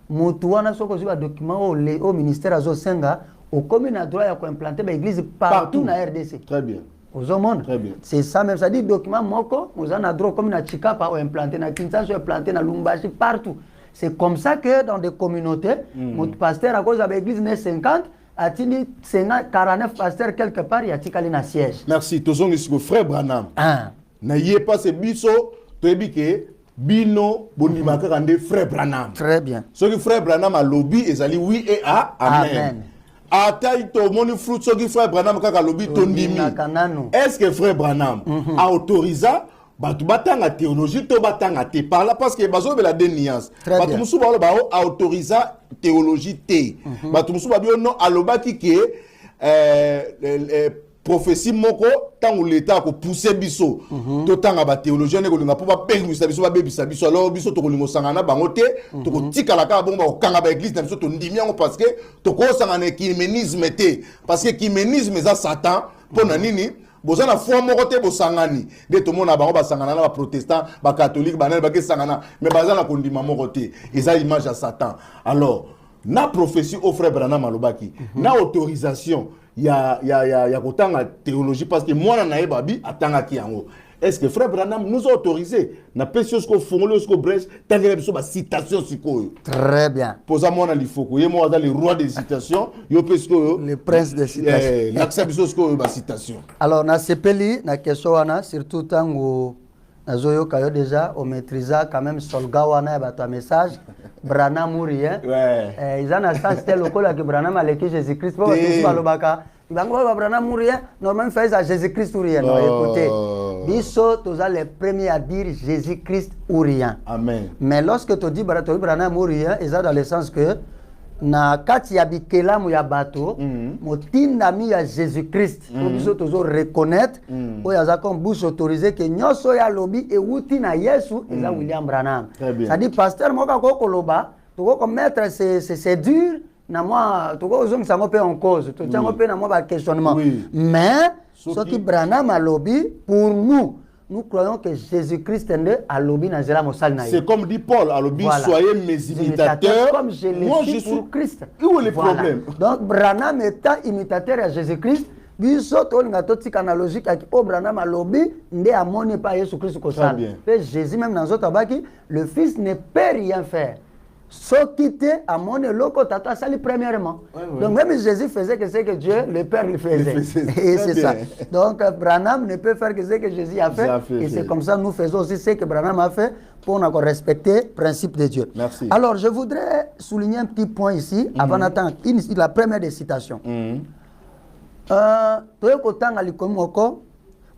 mutuana so que ba document au ministère azo senga au commune à droit à implanter l'église partout dans la RDC. Très bien. Aux hommes. C'est ça même, ça dit document moko, nous avons droit comme na Chikapa ou implanté na Kinshasa ou implanté na Lumbashi partout. C'est comme ça que dans des communautés, notre pasteur à cause de l'église né 50 a tini 49 pasteurs quelque part, il y a tikali na siège. Merci. Tozong ici frère Branham. Na yé pas ce biso, to ebike bino bonimaka kande frère Branham. Très bien. Ce que frère Branham a lobby ezali oui et amen. Ataï to moni fruit soki frère Branham kaka lobi tondimi. Est-ce que frère Branham a autorisé batu batanga théologie to batanga te par là parce que bazo be la déniance. Batu musu ba a autorisé théologie te. Batu musu ba bio non alobaki que prophétie moko tango l'état ko pousser biso to tanga ba théologien ne ko linga po ba pengisa biso ba bebisa biso alors biso to ko lingo sangana bango te to ko tikala ka bomba ko kanga ba église na biso to ndimiango parce que to ko sangana ecuménisme te parce que ecuménisme za satan pona nini bozana foi moko te bosangani de to mona bango ba sangana na ba protestant ba catholique ba nana ba ke sangana mais bazana ko ndima moko te eza image à satan alors na prophétie au frère Branham alobaki na autorisation ya kotanga théologie parce que moi na babi atanga ki yango est-ce que frère Branham nous a autorisé na pesi ce fongolo ce brèche tangela biso ba citation sikoyo. Très bien. Posa-moi na lifoko yemo dans le roi des citations yo pesko le prince des citations. L'accès biso ce ba citation. Alors na sepeli na question wana surtout tango nazoyo kayo déjà on maîtrisa quand même solga wana ba ta message Branham mourien. Ouais. Ils en a sens tel lokola que Branham avec Jésus-Christ pour tout balobaka. Bango ba Branham mourien normalement fait à Jésus-Christ ou rien. Écoutez. Biso toza les premiers à dire Jésus-Christ ou rien. Amen. Mais lorsque tu dis Branham ou rien, ils ont dans le sens que na kati ya bikela mu ya bato motinda mi ya Jésus-Christ pour biso tozo reconnaître o ya za comme bouche autorisé que nyoso ya lobi e wuti na Yesu eza William Branham. Ça dit pasteur moka ko koloba to ko mettre c'est dur na moi to ko zong sango pe en cause to tsango pe na moi ba questionnement. Mais ce qui Branham a lobby pour nous croyons que Jésus-Christ est né à lobby na zela mosal na. C'est comme dit Paul à lobby soyez mes imitateurs comme je le suis pour Christ. Où est le problème? Donc Branham étant imitateur à Jésus-Christ, biso to nga to tika analogique avec Branham a lobby ndé amone pas Jésus-Christ ko sala. Et Jésus même dans autres tabaki, le fils ne peut rien faire. Sauf quitter à mon loko tata sali premièrement. Donc même Jésus faisait que c'est que Dieu, le Père le faisait. Et c'est ça. Donc Branham ne peut faire que ce que Jésus a fait. Et c'est comme ça nous faisons aussi ce que Branham a fait pour nous respecter le principe de Dieu. Merci. Alors je voudrais souligner un petit point ici avant d'attendre la première des citations.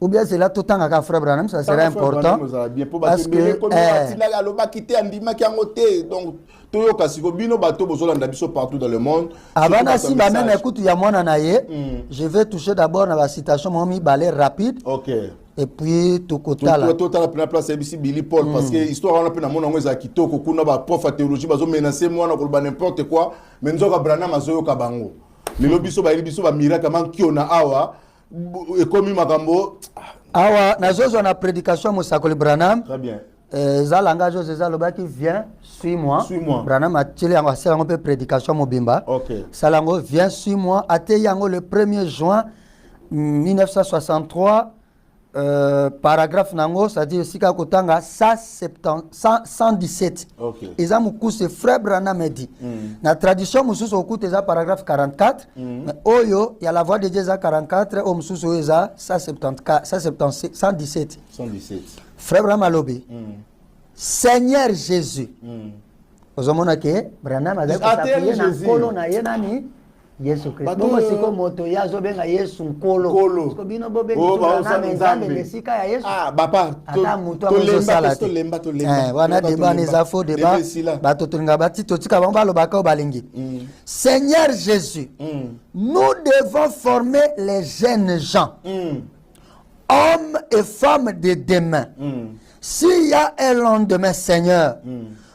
Ou bien c'est là tout le temps avec frère Branham, ça serait important. Parce que partout dans le monde. Avant je vais toucher d'abord dans la citation Momi Balé rapide. OK. Et puis tout côté là. Tout à la première place c'est ici Billy Paul parce que histoire on a peine mon ngweza kitoko kuna ba prof théologie bazo menacer moi na ko ba n'importe quoi mais nzoka Branham azoyo kabango. Lelo biso ba miracle man ki ona awa et comme makambo awa nazozo na prédication Mosakoli Branham. Très bien. Zalanga José Zaloba qui vient suis-moi. Branham a tiré en un peu prédication Mobimba. OK. Salango vient suis-moi à Teyango le 1er juin 1963 paragraphe nango c'est-à-dire sika kotanga 117. OK. Eza mukuse frère Branham dit. Na tradition mususu okuta eza paragraphe 44 mais oyo ya la voix de Dieu eza 44 o mususu eza 117. Frère Branham alobi. Seigneur Jésus. Ozomona ke Branham a s'appuyer na kolo na ye nani Yesu Christ. Bongo siko moto ya zo benga Yesu nkolo. Siko bino bobe Branham nzambe lesika ya Yesu. Ah papa to lemba. Wana débat les infos débat bato tulinga bati totika bango balobaka balingi. Seigneur Jésus. Nous devons former les jeunes gens. Hommes et femmes de demain. S'il y a un lendemain, Seigneur,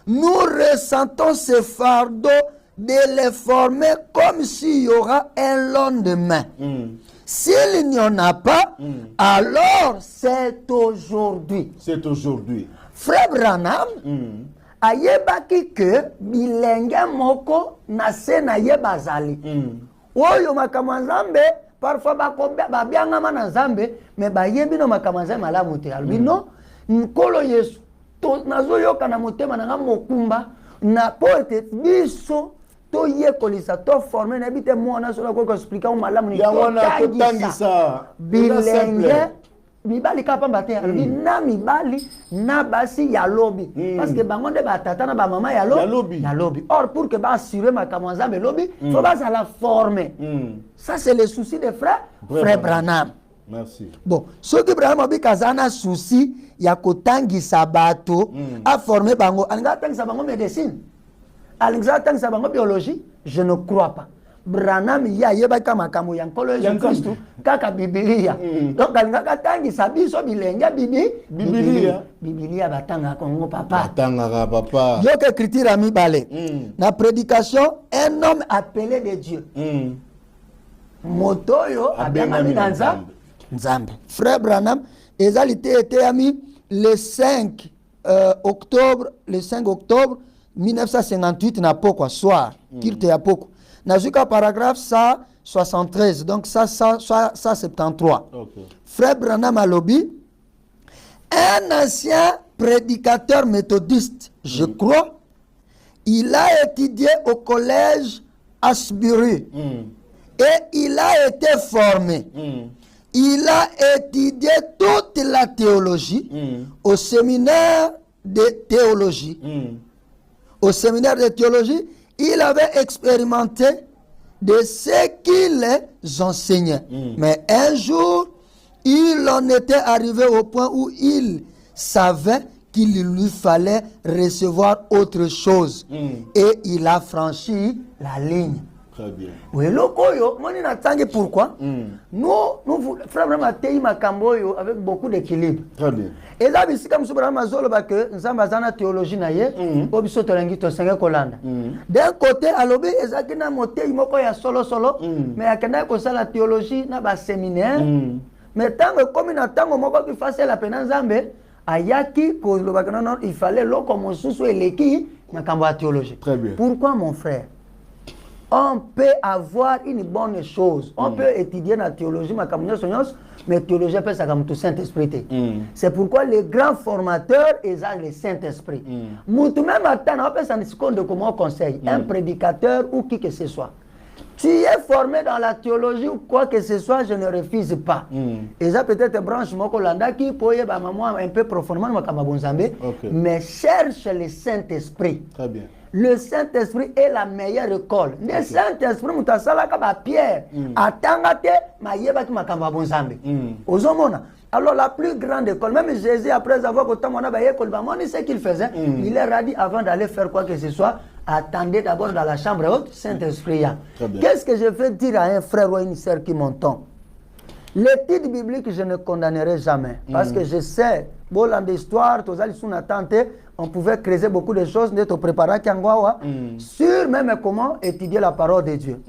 nous ressentons ce fardeau de les former comme s'il y aura un lendemain. S'il n'y en a pas, alors c'est aujourd'hui. C'est aujourd'hui. Frère Branham, ayebaki que bilenga moko na se na yebazali. Oyo makamanzambe parfois ba bianga na Nzambe mais ba yebi no makamanzambe malamu te. Albino nkolo Yesu to nazoyoka na motema na mokumba na poete biso to yekolisa to former na bite mona so ko expliquer malamu ni to tangisa bilenge mibali kapamba te na mibali na basi ya lobi parce que bango nde batata na ba mama ya lobi or pour que ba assurer makamwa Nzambe lobi faut ba la former. Ça c'est le souci des frères Branham. Merci. Bon, ce que Branham a kazana souci ya kotangisa bato a former bango alinga tangisa bango médecine alinga tangisa bango biologie, je ne crois pas. Branham ya yeba kama kamo ya nkolo Yesu Kristo kaka Biblia. Donc alinga tangisa biso bilenga Biblia batanga kongo papa. Yo que écriture ami balé. Na prédication un homme appelé de Dieu. Motoyo abengami dans Nzambe. Frère Branham ezalité était ami le 5 octobre 1958 na poko soir kilte ya poko nazuka paragraphe 173 donc ça 173. Okay. Frère Branham alobi un ancien prédicateur méthodiste, je crois. Il a étudié au collège Asbury et il a été formé. Il a étudié toute la théologie au séminaire de théologie. Au séminaire de théologie, il avait expérimenté de ce qu'il enseignait. Mais un jour, il en était arrivé au point où il savait qu'il lui fallait recevoir autre chose. Et il a franchi la ligne. Très bien. Oui, pourquoi nous frère Matei Makamboyo avec beaucoup d'équilibre. Très bien. Et là, ici, comme que nous avons une théologie, d'un côté, alobi ezakina motei moko ya solo, mais akenda kosa la théologie na ba séminaire. Mais tant que comme na tango moko qui fasse la peine nzambe, ayaki ko non, il fallait loko mosusu eleki makambo ya théologie. Très bien. Pourquoi mon frère? On peut avoir une bonne chose. On peut étudier la théologie, mais théologie peut s'agir du Saint-Esprit. C'est pourquoi les grands formateurs exagèrent le Saint-Esprit. Moutou même attend, on peut s'en compte comme un conseil, un prédicateur ou qui que ce soit. Tu es formé dans la théologie ou quoi que ce soit, je ne refuse pas. Et ça peut-être branche Mokolanda qui peut y avoir un peu profondément, mais cherche le Saint-Esprit. Très bien. Le Saint-Esprit est la meilleure école. Le Saint-Esprit, Pierre, alors la plus grande école, même Jésus, après avoir ce qu'il faisait, il leur a dit avant d'aller faire quoi que ce soit, attendez d'abord dans la chambre haute, Saint-Esprit. Qu'est-ce que je veux dire à un frère ou à une sœur qui m'entend? L'étude biblique, je ne condamnerai jamais. Parce que je sais, bon, l'histoire, on pouvait creuser beaucoup de choses, d'être préparé sur même comment étudier la parole de Dieu.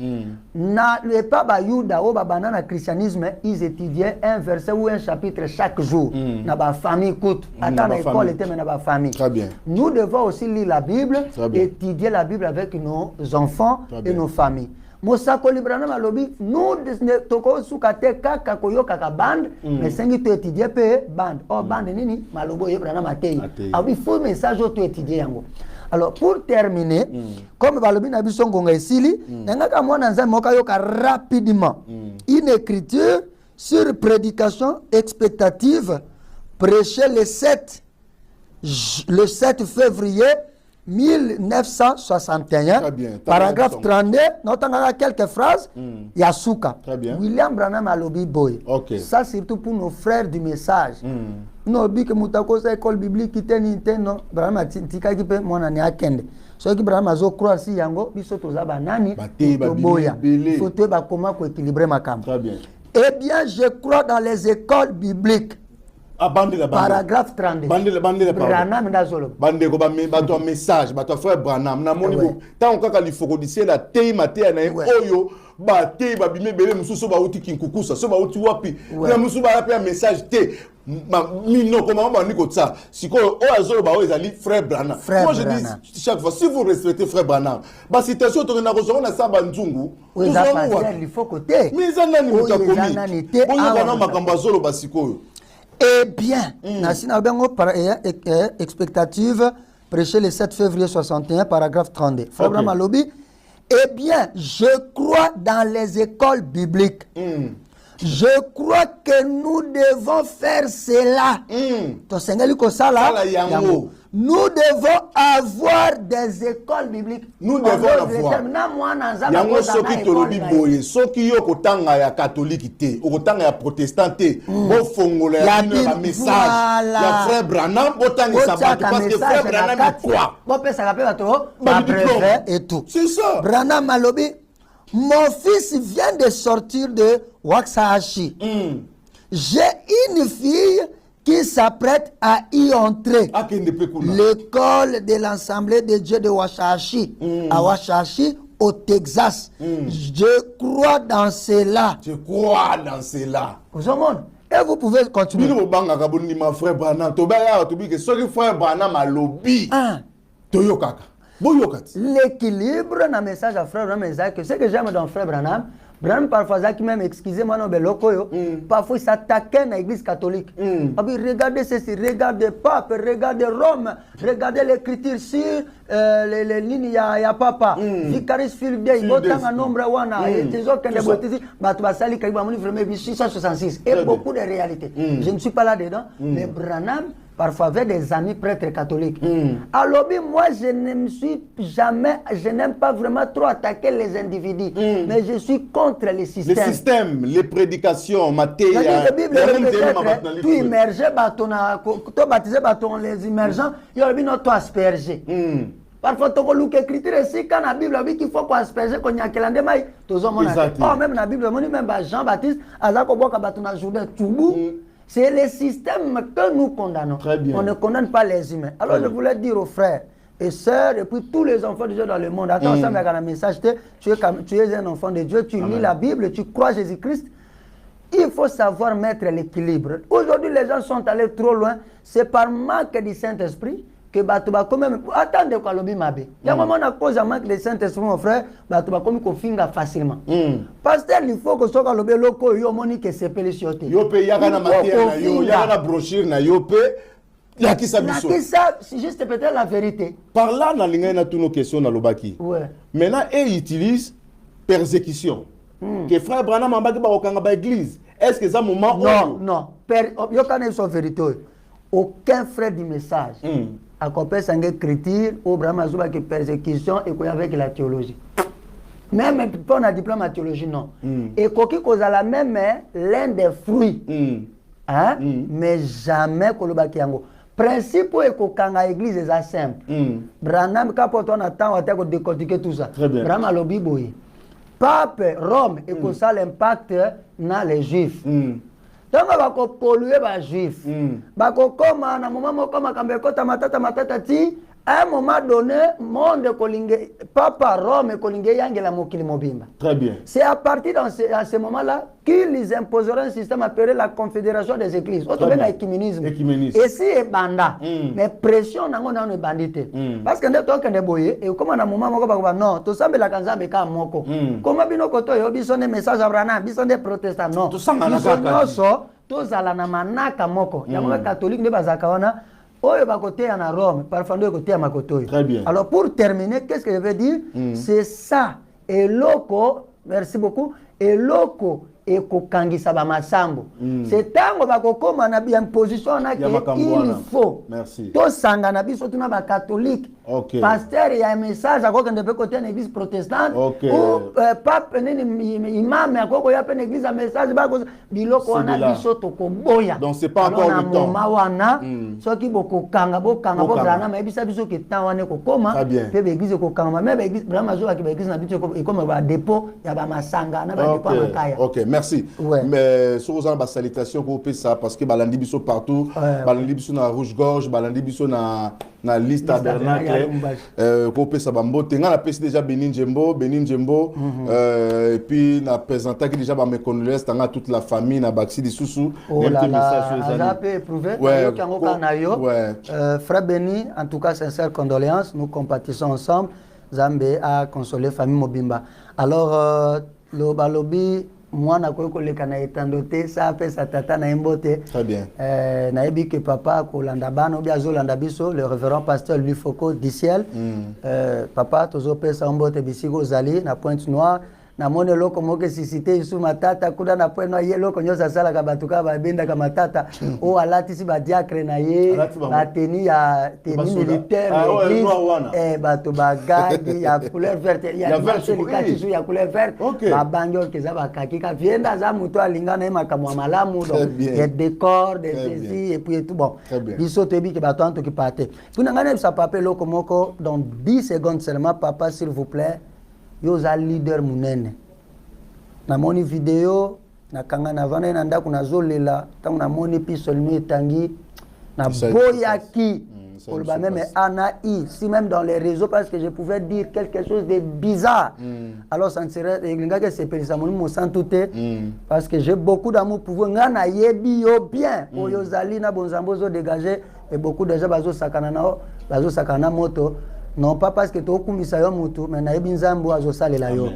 Les pas Bayouda ou Banana christianisme, ils étudiaient un verset ou un chapitre chaque jour. Dans la famille coûte. Attends, l'école était dans la famille. Très bien. Nous devons aussi lire la Bible, étudier la Bible avec nos enfants et nos familles. Mosako librana malobi nous toko sukate kaka koyoka ka band mais sengi to étudier pe band band nini malobo yebrana matei abi faux message to étudier yango. Alors pour terminer comme balobi na biso ngonga esili ngaka mwana nzambe moka yoka rapidement une écriture sur prédication expectative prêchée le 7 février 1961, paragraphe 32, notons quelques phrases, Yasuka. William Branham Alobi Boy. Ça, surtout pour nos frères du message. Nous avons que Moutako, c'est l'école biblique qui est non, Branham Tika qui peut mon année à Kende. Ce qui Branham Azo croit si Yango, Bisoto Zabanani, Boya. Il faut te comment équilibrer ma cam. Eh bien, je crois dans les écoles bibliques. Paragraphe 32. Branham Ndazolo. Bande ko ba message, ba frère Branham na moni bo. Tant kaka li foko dise la tei maté na oyo ba tei ba bimé belé mususu ba uti kinkukusa, so ba uti wapi. Na mususu ba appel message te. Mino comment ba niko tsa. Siko o azolo ba o ezali frère Branham. Moi je dis chaque fois si vous respectez frère Branham, ba citation to na ko na sa ba nzungu. Oui, ça passe, il faut côté. Mais ça nani mutakomi. Bongo bana makambo azolo ba siko. Eh bien, expectative, prêché le 7 février 61, paragraphe 32. Frère Malobi, eh bien, je crois dans les écoles bibliques. Je crois que nous devons faire cela. Nous devons avoir des écoles bibliques. Nous devons avoir. Yango soki tolobi boye, soki yo kotanga ya catholique te, okotanga ya protestant te, bo fongola ya message. Ya frère Branham botanga sabato parce que frère Branham est quoi? Bo pesa ka pe bato ba brevet et tout. C'est ça. Branham Malobi, mon fils vient de sortir de Waxahachie. J'ai une fille qui s'apprête à y entrer. L'école de l'Assemblée de Dieu de Waxahachie, à Waxahachie, au Texas. Je crois dans cela. Je crois dans cela. Et vous pouvez continuer. Frère Branham, frère Branham a lobby. L'équilibre dans le message à frère Branham, c'est que ce que j'aime dans frère Branham, Branham parfois qui même excusez-moi non belokoyo, parfois il s'attaquait à l'église catholique. Regardez ceci, regardez Pape, regardez Rome, regardez l'écriture sur les lignes ya papa. Vicaris Philippe, il botte un nombre wana et des autres qui botte Batubasali qui va mourir vraiment 666 et beaucoup de réalités. Je ne suis pas là dedans, mais Branham parfois avec des amis prêtres catholiques. Alors moi je n'aime pas vraiment trop attaquer les individus, mais je suis contre les systèmes. Les systèmes, les prédications, Matthieu, tout immergé, tout baptisé, les immergents, il y a notre aspergé. Parfois, tu as lu l'écriture ici, quand la Bible dit qu'il faut qu'on asperge, qu'on y a quelqu'un de maïs. Même la Bible, même Jean-Baptiste, c'est le système que nous condamnons. On ne condamne pas les humains. Alors, je voulais dire aux frères et sœurs, et puis tous les enfants de Dieu dans le monde, attends, ça, mais un message, tu es un enfant de Dieu, tu lis la Bible, tu crois Jésus-Christ. Il faut savoir mettre l'équilibre. Aujourd'hui, les gens sont allés trop loin. C'est par manque du Saint-Esprit que Batouba quand même attendez quoi lobi mabe. Il y a un moment à cause de manque de Saint-Esprit mon frère, Batouba comme qu'on finga facilement. Pasteur il faut que soit quand lobi loko yo moni que c'est pélicioté. Yo pe ya kana matière na yo, ya kana brochure na yo pe la qui ça biso. La qui ça c'est juste peut-être la vérité. Par là na linga na toutes nos questions na lobaki. Ouais. Maintenant ils utilisent persécution. Que frère Branham ambaki ba okanga ba église. Est-ce que ça moment non, yo kana so vérité. Aucun frère du message. À côté de l'écriture, au Brahma Zuba qui persécution et avec la théologie. Même pas on a diplôme en théologie, non. Et quoi qu'il cause à la même l'un des fruits. Mais jamais qu'on le bâtit en principe est qu'au kanga église est simple. Branham quand on attend on va décortiquer tout ça. Brahma lobby boy. Pape Rome et que ça l'impact dans les juifs. Donc on va polluer les juifs. Comme à un moment comme Kambekota matata ti à un moment donné monde kolingé papa Rome kolingé yangela mokili mobimba. Très bien. C'est à partir à ce moment-là qu'ils imposeront un système appelé la Confédération des Églises. Autre bien l'écuménisme. Et si est banda, mais pression nango na bandité. Parce que nous tant que boye et comme à un moment non, tout ça la kanza beka moko. Comment bino koto yo bisone message Abraham, bisone protestant non. Tout ça tous ala na manaka moko. Yango catholique ne bazaka wana. Oyo bakote na Rome, parfois ndio kote ya makoto. Très bien. Alors pour terminer, qu'est-ce que je veux dire? C'est ça. Et loko, merci beaucoup. Et loko et kokangisa ba masambo. C'est tango bakokoma na bien position na que il faut. Merci. To sanga na biso tuna ba catholique. Okay. Pasteur il y a un message à côté de côté une église protestante ou pape nini imam à côté ya une église un message ba biloko na biso to koboya. Donc c'est pas encore le temps. Mama wana so ki boko kanga bo brana ma bisa biso ki tawane ko koma pe be église ko kanga même église brana zo ki be église na biso et comme ba dépôt ya ba masanga na ba dépôt makaya. OK, merci. Ouais. Mais sur aux ba salutation ko pe ça parce que balandi biso partout, balandi biso na rouge gorge, balandi biso na liste tabernacle ko pe ça bambote nga na pesi déjà Benin Jembo et puis na présenter déjà ba mes condoléances tanga toute la famille na Baxi di Susu même petit message sur les amis. Ça peut éprouver frère Beni en tout cas sincères condoléances, nous compatissons ensemble. Zambé a consolé famille Mobimba. Alors le balobi moi na ko leka na etandote ça fait sa tata na imbote. Très bien. Na ebi que papa ko landa bano bia zo landa biso le révérend pasteur Louis Foucault du ciel. Papa tozo pesa imbote bisigo zali na Pointe Noire na mone loko moke sisite isu matata kuda na Pointe Noire yelo ko nyosa sala ka batuka ba benda ka matata o alati si ba diacre na ye ba teni ya teni militaire bato ba gadi ya couleur verte ya verte su ya couleur verte ba banjo ke za ba kaki ka vienda za muto alinga na makamwa malamu donc des décors des saisies et puis tout bon biso tebi ke bato anto ki pate kuna ngane sa papa loko moko dans 10 secondes seulement papa s'il vous plaît yo za leader munene na moni vidéo na kanga na vana na ndako na zolela tangu na moni piso limi tangi na boyaki pour ba même anaï si même dans les réseaux parce que je pouvais dire quelque chose de bizarre alors ça ne serait que c'est pour ça mon sans tout parce que j'ai beaucoup d'amour pour vous ngana yebi yo bien oyo zali na bonzambozo dégager et beaucoup de gens bazo sakana moto non pas parce que tu as kumisa yo mutu mais na ebi nzambo azo salela yo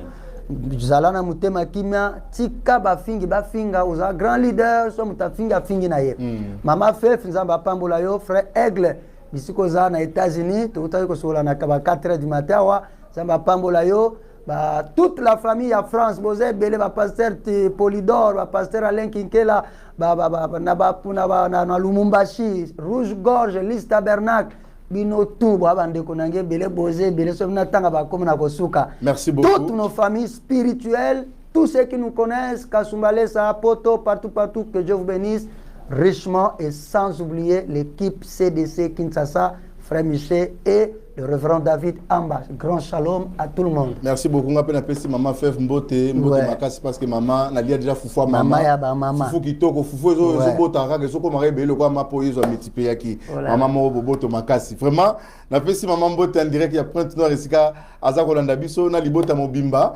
zala na mutema kimia tika bafinga uza grand leader so mutafinga fingi na ye mama Fef nzamba pambola yo frère Aigle bisiko za na États-Unis tukutaki kosola na kaba 4h du matin wa nzamba pambola yo ba toute la famille à France boze belé ba pasteur Polydor ba pasteur Alain Kinkela na Lumumbashi Rouge Gorge Lys Tabernacle bino tout bande konange belé boze belé so na tanga ba comme na kosuka. Merci beaucoup. Toutes nos familles spirituelles, tous ceux qui nous connaissent, Kasumbalé, Poto, partout, que Dieu vous bénisse richement et sans oublier l'équipe CDC Kinshasa, Frère Michel et le révérend David Amba. Grand shalom à tout le monde. Merci beaucoup. On appelle maman Fef Mbote Makasi parce que maman n'a déjà foufou maman. Maman. Foufou qui toque foufou zo botara que soko mare belo kwa mapo yezo multiplier yaki. Maman mo boboto Makasi. Vraiment, na pesi maman Mbote en direct ya Pointe Noire esika aza kolanda biso na libota mobimba.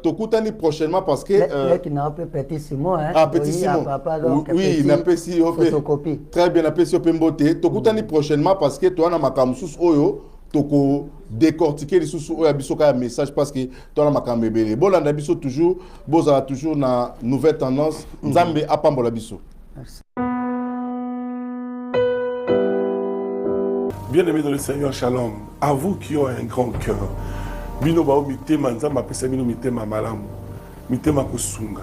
Tokutani prochainement parce que qui n'a pas petit Simon hein. Ah petit Simon. Oui, na pesi photocopie. Très bien, na pesi Mbote. Tokutani prochainement parce que toi na makamsus oyo toko décortiquer les sous bisoka message parce que toi la makambe belé bolanda biso toujours bozala toujours na nouvelle tendance nzambe apambola biso. Merci. Bien-aimés dans le Seigneur, shalom. À vous qui ont un grand cœur. Bino bao mitema nzamba pesa bino mitema malamu. Mitema kusunga.